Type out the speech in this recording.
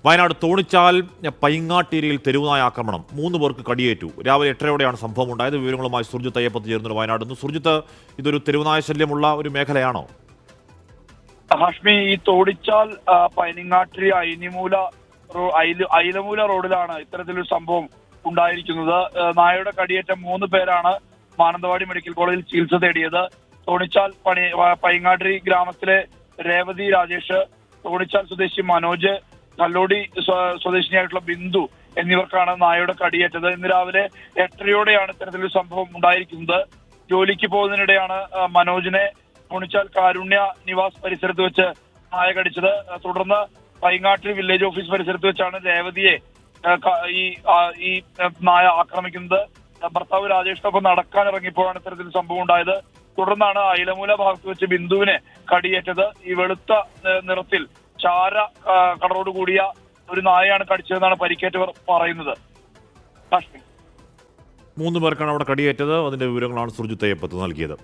വയനാട് തോണിച്ചാൽ പൈങ്ങാട്ടേരിയിൽ തെരുവുനായ ആക്രമണം 3 പേർക്ക് കടിയേറ്റു. രാവിലെ 8:30യോടെയാണ് സംഭവം ഉണ്ടായത്. വിവരങ്ങളുമായി സുർജിത്ത് അയ്യപ്പത്ത് ചേർന്നത് വയനാട് നിന്ന്. സുർജിത്ത്, ഇതൊരു തെരുവുനായ ശല്യമുള്ള ഒരു മേഖലയാണോ? ഹാഷ്മി, ഈ തോടിച്ചാൽ പൈനിങ്ങാട്ടിരി ഐലമൂല റോഡിലാണ് ഇത്തരത്തിലൊരു സംഭവം ഉണ്ടായിരിക്കുന്നത്. നായയുടെ കടിയേറ്റ 3 പേരാണ് മാനന്തവാടി മെഡിക്കൽ കോളേജിൽ ചികിത്സ തേടിയത്. തോണിച്ചാൽ പൈങ്ങാട്ടിരി ഗ്രാമത്തിലെ രേവതി രാജേഷ്, തോണിച്ചാൽ സ്വദേശി മനോജ്, കല്ലോടി സ്വദേശിനിയായിട്ടുള്ള ബിന്ദു എന്നിവർക്കാണ് നായയുടെ കടിയേറ്റത്. ഇന്ന് രാവിലെ 8:30യോടെയാണ് ഇത്തരത്തിലൊരു സംഭവം ഉണ്ടായിരിക്കുന്നത്. ജോലിക്ക് പോകുന്നതിനിടെയാണ് മനോജിനെ തോണിച്ചാൽ കാരുണ്യ നിവാസ് പരിസരത്ത് വെച്ച് നായ കടിച്ചത്. തുടർന്ന് പൈങ്ങാട്ടിരി വില്ലേജ് ഓഫീസ് പരിസരത്ത് വെച്ചാണ് രേവതിയെ ഈ നായ ആക്രമിക്കുന്നത്. ഭർത്താവ് രാജേഷിനൊപ്പം നടക്കാൻ ഇറങ്ങിയപ്പോഴാണ് ഇത്തരത്തിൽ സംഭവം ഉണ്ടായത്. തുടർന്നാണ് ഐലമൂല ഭാഗത്ത് വെച്ച് ബിന്ദുവിനെ കടിയേറ്റത്. ഈ വെളുത്ത നിറത്തിൽ ചാര കളറോട് കൂടിയ ഒരു നായയാണ് കടിച്ചതെന്നാണ് പരിക്കേറ്റവർ പറയുന്നത്. 3 പേർക്കാണ് അവിടെ കടിയേറ്റത്. അതിന്റെ വിവരങ്ങളാണ് സുർജിത്ത് അയ്യപ്പത്ത് നൽകിയത്.